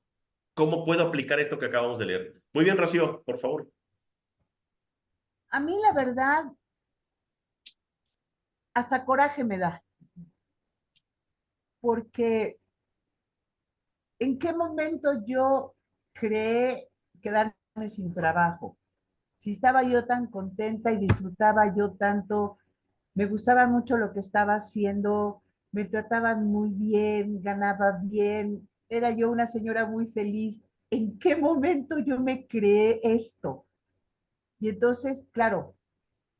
¿cómo puedo aplicar esto que acabamos de leer? Muy bien, Rocío, por favor. A mí la verdad, hasta coraje me da, porque ¿en qué momento yo creé quedarme sin trabajo? Si estaba yo tan contenta y disfrutaba yo tanto, me gustaba mucho lo que estaba haciendo, me trataban muy bien, ganaba bien, era yo una señora muy feliz. ¿En qué momento yo me creé esto? Y entonces, claro,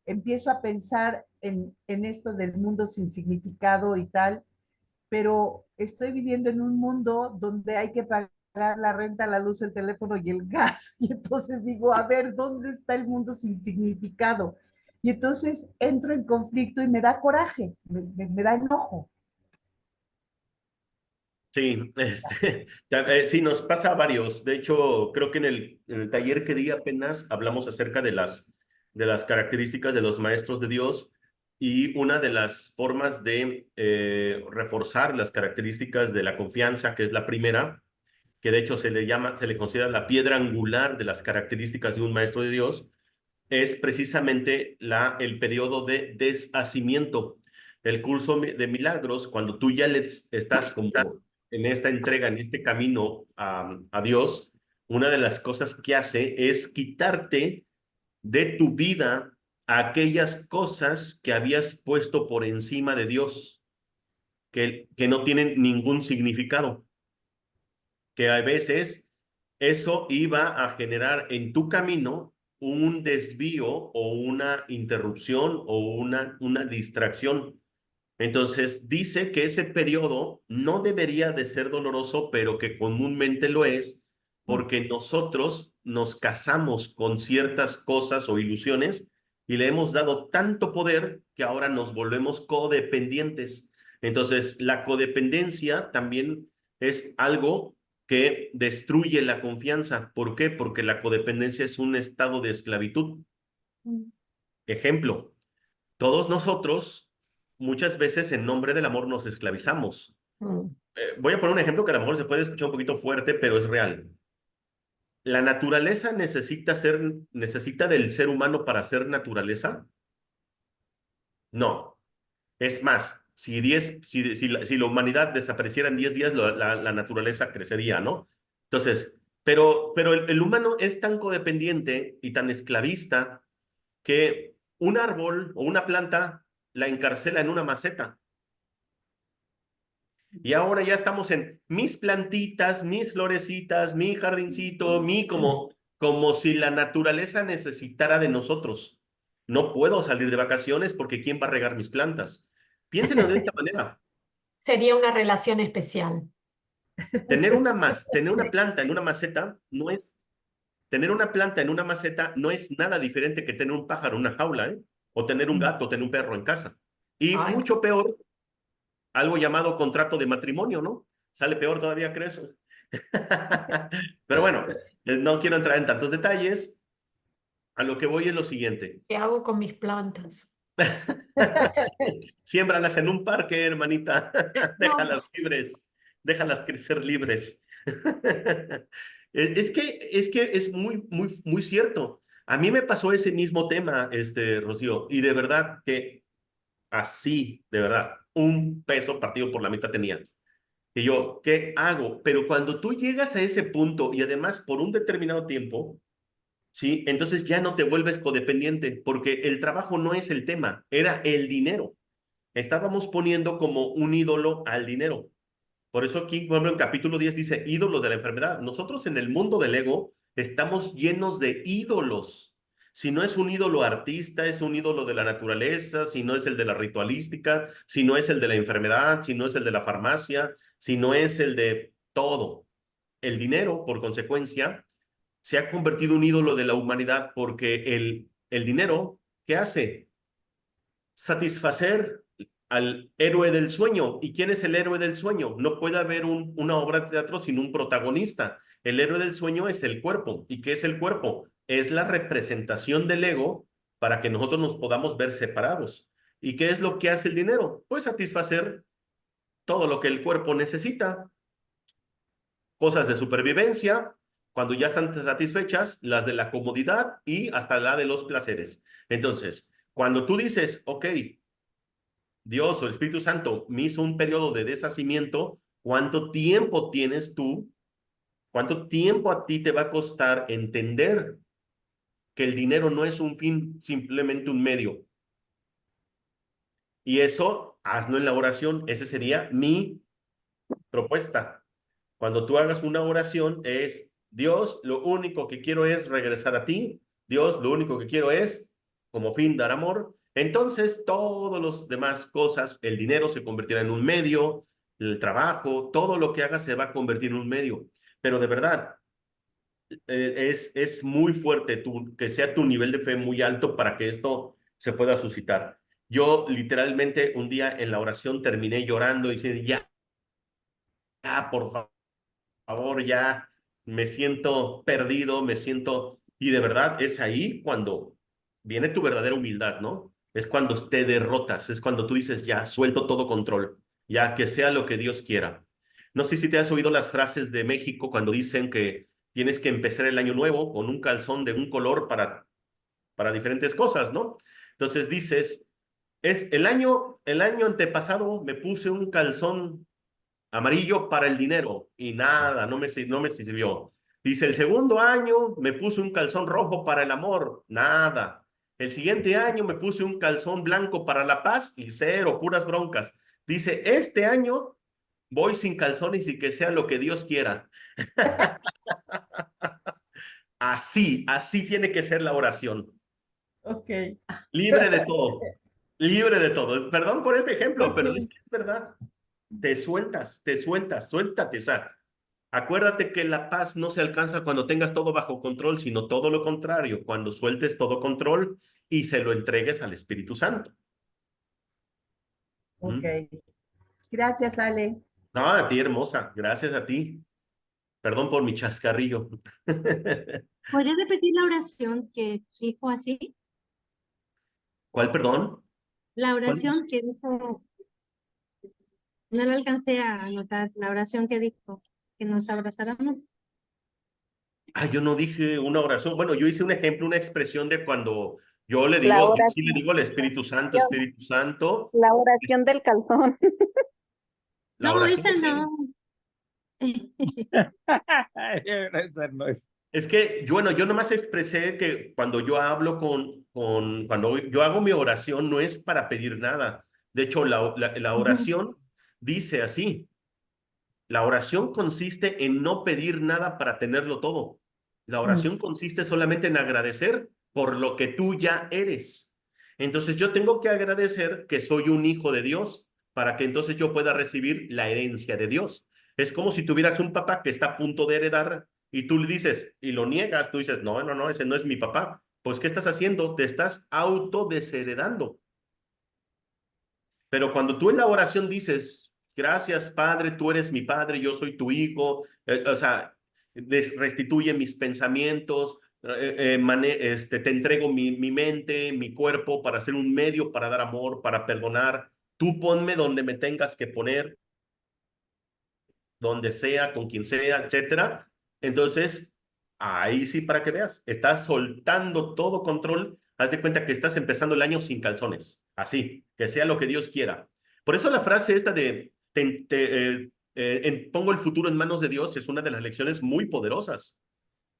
empiezo a pensar en esto del mundo sin significado y tal, pero estoy viviendo en un mundo donde hay que pagar la renta, la luz, el teléfono y el gas. Y entonces digo, a ver, ¿dónde está el mundo sin significado? Y entonces entro en conflicto y me da coraje, me da enojo. Sí, sí, nos pasa a varios. De hecho, creo que en el taller que di apenas hablamos acerca de las características de los maestros de Dios, y una de las formas de reforzar las características de la confianza, que es la primera, que de hecho se le considera la piedra angular de las características de un maestro de Dios, es precisamente el periodo de deshacimiento. El curso de milagros, cuando tú ya estás como en esta entrega, en este camino a Dios, una de las cosas que hace es quitarte de tu vida aquellas cosas que habías puesto por encima de Dios, que no tienen ningún significado, que a veces eso iba a generar en tu camino un desvío o una interrupción o una distracción. Entonces dice que ese periodo no debería de ser doloroso, pero que comúnmente lo es, porque nosotros nos casamos con ciertas cosas o ilusiones y le hemos dado tanto poder que ahora nos volvemos codependientes. Entonces, la codependencia también es algo que destruye la confianza. ¿Por qué? Porque la codependencia es un estado de esclavitud. Ejemplo, todos nosotros muchas veces en nombre del amor nos esclavizamos. Voy a poner un ejemplo que a lo mejor se puede escuchar un poquito fuerte, pero es real. ¿La naturaleza necesita del ser humano para ser naturaleza? No. Es más, si la humanidad desapareciera en 10 días, la naturaleza crecería, ¿no? Entonces, pero el humano es tan codependiente y tan esclavista que un árbol o una planta la encarcela en una maceta. Y ahora ya estamos en mis plantitas, mis florecitas, mi jardincito, como si la naturaleza necesitara de nosotros. No puedo salir de vacaciones porque ¿quién va a regar mis plantas? Piénsenlo de esta manera. Sería una relación especial. Tener una planta en una maceta no es, tener una planta en una maceta no es nada diferente que tener un pájaro en una jaula, ¿eh? O tener un gato, o tener un perro en casa. Y Ay. mucho peor, algo llamado contrato de matrimonio, ¿no? Sale peor todavía, ¿crees? Pero bueno, no quiero entrar en tantos detalles. A lo que voy es lo siguiente. ¿Qué hago con mis plantas? Siémbralas en un parque, hermanita. No, Déjalas libres. Déjalas crecer libres. Es que es muy cierto. A mí me pasó ese mismo tema, Rocío, y de verdad que así, de verdad, un peso partido por la mitad tenía. Y yo, ¿qué hago? Pero cuando tú llegas a ese punto y además por un determinado tiempo, ¿sí? Entonces ya no te vuelves codependiente porque el trabajo no es el tema, era el dinero. Estábamos poniendo como un ídolo al dinero. Por eso aquí, por ejemplo, en capítulo 10 dice ídolo de la enfermedad. Nosotros en el mundo del ego estamos llenos de ídolos. Si no es un ídolo artista, es un ídolo de la naturaleza, si no es el de la ritualística, si no es el de la enfermedad, si no es el de la farmacia, si no es el de todo. El dinero, por consecuencia, se ha convertido en un ídolo de la humanidad porque el dinero, ¿qué hace? Satisfacer al héroe del sueño. ¿Y quién es el héroe del sueño? No puede haber una obra de teatro sin un protagonista. El héroe del sueño es el cuerpo. ¿Y qué es el cuerpo? Es la representación del ego para que nosotros nos podamos ver separados. ¿Y qué es lo que hace el dinero? Pues satisfacer todo lo que el cuerpo necesita. Cosas de supervivencia, cuando ya están satisfechas, las de la comodidad y hasta la de los placeres. Entonces, cuando tú dices, ok, Dios o el Espíritu Santo me hizo un periodo de deshacimiento, ¿cuánto tiempo tienes tú? ¿Cuánto tiempo a ti te va a costar entender que el dinero no es un fin, simplemente un medio? Y eso, hazlo en la oración. Esa sería mi propuesta. Cuando tú hagas una oración es, Dios, lo único que quiero es regresar a ti. Dios, lo único que quiero es como fin dar amor, entonces todas las demás cosas, el dinero se convertirá en un medio, el trabajo, todo lo que hagas se va a convertir en un medio. Pero de verdad, es muy fuerte que sea tu nivel de fe muy alto para que esto se pueda suscitar. Yo literalmente un día en la oración terminé llorando y diciendo, ya, por favor, ya me siento perdido, me siento... Y de verdad es ahí cuando viene tu verdadera humildad, ¿no? Es cuando te derrotas, es cuando tú dices, ya, suelto todo control, ya que sea lo que Dios quiera. No sé si te has oído las frases de México cuando dicen que tienes que empezar el año nuevo con un calzón de un color para diferentes cosas, ¿no? Entonces dices, el año antepasado me puse un calzón amarillo para el dinero y nada, no me sirvió. Dice, el segundo año me puse un calzón rojo para el amor, nada. El siguiente año me puse un calzón blanco para la paz y cero, puras broncas. Dice, este año voy sin calzones y que sea lo que Dios quiera. Así tiene que ser la oración. Ok. Libre de todo, libre de todo. Perdón por este ejemplo, pero Ok. es que es verdad. Suéltate. O sea, acuérdate que la paz no se alcanza cuando tengas todo bajo control, sino todo lo contrario, cuando sueltes todo control y se lo entregues al Espíritu Santo. Ok. ¿Mm? Gracias, Ale. No, a ti, hermosa. Gracias a ti. Perdón por mi chascarrillo. ¿Podría repetir la oración que dijo así? ¿Cuál, perdón? La ¿Cuál? oración que dijo, no la alcancé a anotar, la oración que dijo, que nos abrazáramos. Ah, yo no dije una oración. Bueno, yo hice un ejemplo, una expresión de cuando yo La yo sí le digo al Espíritu Santo, Espíritu Santo. la oración del calzón. La No, oración esa es no. Esa no es. Es que, bueno, yo nomás expresé que cuando yo hablo cuando yo hago mi oración no es para pedir nada. De hecho, la oración dice así, la oración consiste en no pedir nada para tenerlo todo. La oración consiste solamente en agradecer por lo que tú ya eres. Entonces yo tengo que agradecer que soy un hijo de Dios para que entonces yo pueda recibir la herencia de Dios. Es como si tuvieras un papá que está a punto de heredar y tú le dices y lo niegas, tú dices, no, ese no es mi papá. Pues, ¿qué estás haciendo? Te estás autodesheredando. Pero cuando tú en la oración dices, gracias Padre, tú eres mi Padre, yo soy tu hijo, o sea, restituye mis pensamientos, te entrego mi mente, mi cuerpo para ser un medio para dar amor, para perdonar. Tú ponme donde me tengas que poner, donde sea, con quien sea, etcétera. Entonces, ahí sí para que veas, estás soltando todo control. Haz de cuenta que estás empezando el año sin calzones, así, que sea lo que Dios quiera. Por eso la frase esta de pongo el futuro en manos de Dios es una de las lecciones muy poderosas.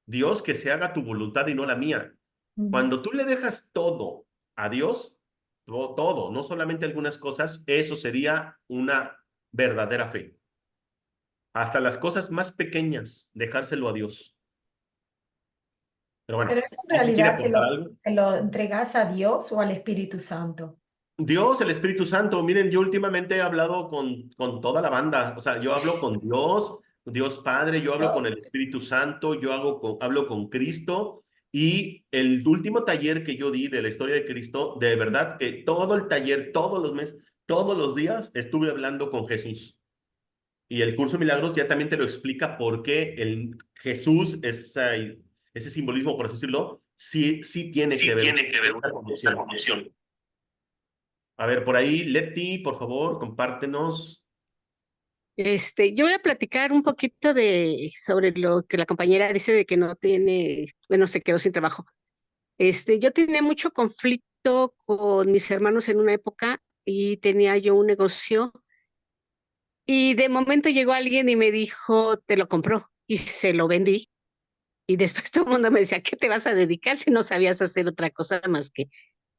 Dios, que se haga tu voluntad y no la mía. Cuando tú le dejas todo a Dios, todo, no solamente algunas cosas, eso sería una verdadera fe. Hasta las cosas más pequeñas, dejárselo a Dios. Pero bueno, Pero eso en ¿alguien quiere realidad aportar algo? se lo entregas a Dios o al Espíritu Santo. Dios, el Espíritu Santo. Miren, yo últimamente he hablado con toda la banda. O sea, yo hablo con Dios, Dios Padre, yo hablo con el Espíritu Santo, hablo con Cristo. Y el último taller que yo di de la historia de Cristo, de verdad que todo el taller, todos los meses, todos los días, estuve hablando con Jesús. Y el curso de milagros ya también te lo explica por qué el Jesús, ese simbolismo, por así decirlo, sí tiene que ver con esta condición. A ver, por ahí, Leti, por favor, compártenos. Yo voy a platicar un poquito sobre lo que la compañera dice de que no tiene, bueno, se quedó sin trabajo. Yo tenía mucho conflicto con mis hermanos en una época y tenía yo un negocio y de momento llegó alguien y me dijo, te lo compró y se lo vendí. Y después todo el mundo me decía, ¿qué te vas a dedicar si no sabías hacer otra cosa más que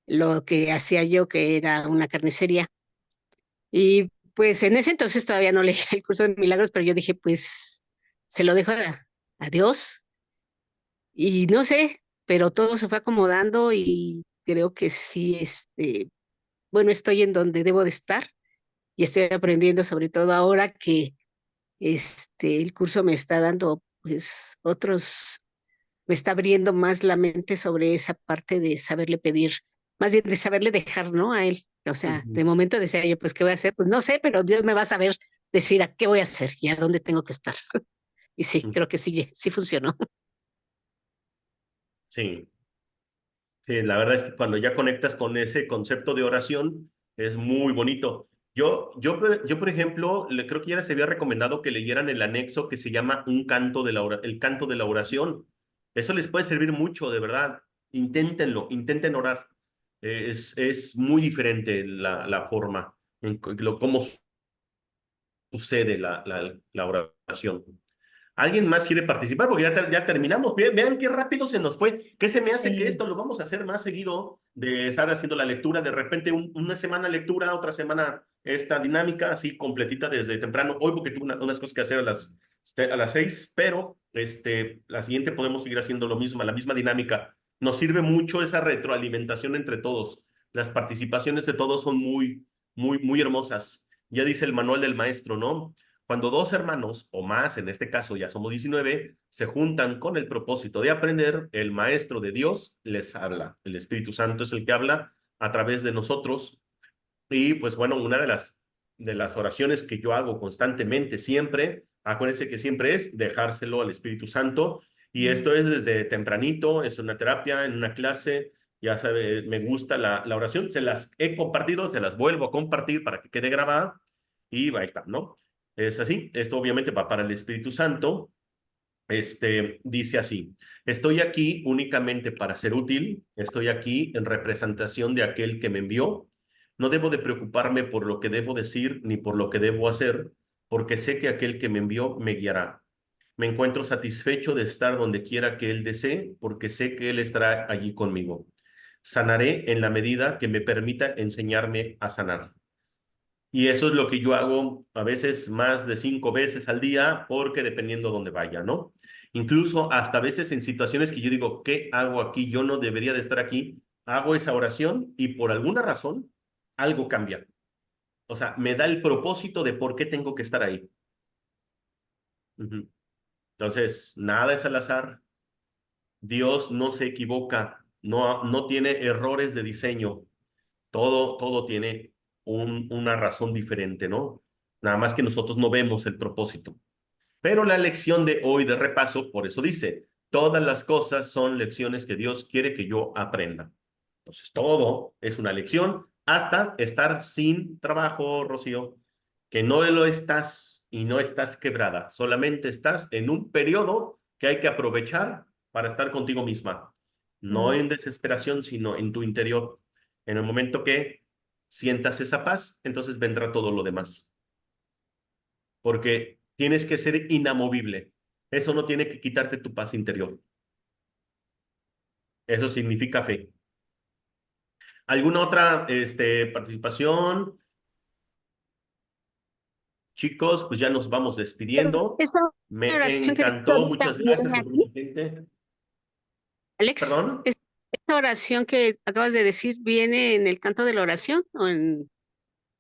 lo que hacía yo, que era una carnicería? Y pues en ese entonces todavía no leía el curso de milagros, pero yo dije, pues se lo dejo a Dios. Y no sé, pero todo se fue acomodando y creo que sí, bueno, estoy en donde debo de estar y estoy aprendiendo, sobre todo ahora que el curso me está dando, pues, me está abriendo más la mente sobre esa parte de saberle pedir, más bien de saberle dejar, ¿no? A él. O sea, de momento decía yo, pues, ¿qué voy a hacer? Pues no sé, pero Dios me va a saber decir a qué voy a hacer y a dónde tengo que estar. Y sí, creo que sí, sí funcionó. Sí. Sí, la verdad es que cuando ya conectas con ese concepto de oración, es muy bonito. Yo por ejemplo, creo que ya les había recomendado que leyeran el anexo que se llama el canto de la oración. Eso les puede servir mucho, de verdad. Inténtenlo, intenten orar. Es muy diferente la forma, cómo sucede la oración. ¿Alguien más quiere participar? Porque ya terminamos. Vean qué rápido se nos fue. ¿Qué se me hace que esto lo vamos a hacer más seguido de estar haciendo la lectura? De repente una semana lectura, otra semana esta dinámica, así completita desde temprano. Hoy porque tuve unas cosas que hacer a las 6, pero la siguiente podemos seguir haciendo lo mismo, la misma dinámica. Nos sirve mucho esa retroalimentación entre todos. Las participaciones de todos son muy hermosas. Ya dice el manual del maestro, ¿no? Cuando dos hermanos, o más, en este caso ya somos 19, se juntan con el propósito de aprender, el Maestro de Dios les habla. El Espíritu Santo es el que habla a través de nosotros. Y pues bueno, una de las oraciones que yo hago constantemente, siempre, acuérdense que siempre es dejárselo al Espíritu Santo. Y esto es desde tempranito, es una terapia, en una clase, ya sabe, me gusta la oración, se las he compartido, se las vuelvo a compartir para que quede grabada y ahí está, ¿no? Es así, esto obviamente va para el Espíritu Santo. Dice así: estoy aquí únicamente para ser útil, estoy aquí en representación de aquel que me envió. No debo de preocuparme por lo que debo decir ni por lo que debo hacer, porque sé que aquel que me envió me guiará. Me encuentro satisfecho de estar donde quiera que él desee, porque sé que él estará allí conmigo. Sanaré en la medida que me permita enseñarme a sanar. Y eso es lo que yo hago a veces más de 5 veces al día, porque dependiendo de dónde vaya, ¿no? Incluso hasta veces en situaciones que yo digo, ¿qué hago aquí? Yo no debería de estar aquí. Hago esa oración y por alguna razón algo cambia. O sea, me da el propósito de por qué tengo que estar ahí. Entonces, nada es al azar. Dios no se equivoca, no tiene errores de diseño. Todo tiene una razón diferente, ¿no? Nada más que nosotros no vemos el propósito. Pero la lección de hoy de repaso, por eso dice, todas las cosas son lecciones que Dios quiere que yo aprenda. Entonces, todo es una lección hasta estar sin trabajo, Rocío, que no lo estás y no estás quebrada, solamente estás en un periodo que hay que aprovechar para estar contigo misma, no en desesperación, sino en tu interior. En el momento que sientas esa paz, entonces vendrá todo lo demás. Porque tienes que ser inamovible. Eso no tiene que quitarte tu paz interior. Eso significa fe. ¿Alguna otra participación? Chicos, pues ya nos vamos despidiendo. Esta Me oración que dijo encantó, ahorita muchas gracias. viene aquí, Alex, ¿Perdón? ¿esta oración que acabas de decir viene en el canto de la oración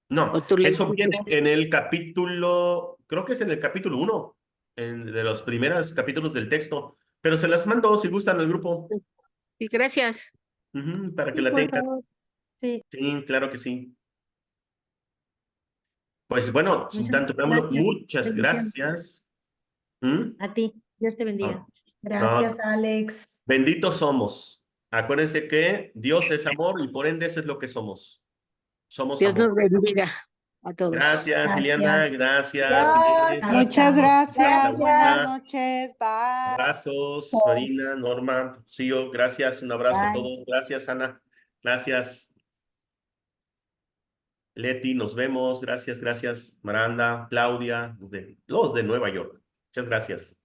No, o tú eso viene leíste? en el capítulo, creo que es en el capítulo 1, de los primeros capítulos del texto, pero se las mando si gustan al grupo, Sí, gracias. para que Sí, la por tengan. favor. Sí, Sí, claro que sí. Pues bueno, sin muchas tanto preámbulo, gracias. muchas Bendiciones. gracias. ¿Mm? A ti. Dios te bendiga. No, Gracias, no, Alex. benditos somos. Acuérdense que Dios es amor y por ende eso es lo que somos. Somos Dios nos amor. bendiga a todos. Gracias, Liliana. Gracias. Gracias, Dios, Inés. Chao, Gracias, Muchas chao. gracias, buenas gracias. Laurita. noches, bye. Abrazos, Marina, Norma, Cío. Gracias, un abrazo a Bye. todos. Gracias, Ana. Gracias, Leti. Nos vemos. Gracias, gracias, Maranda, Claudia, los de Nueva York. Muchas gracias.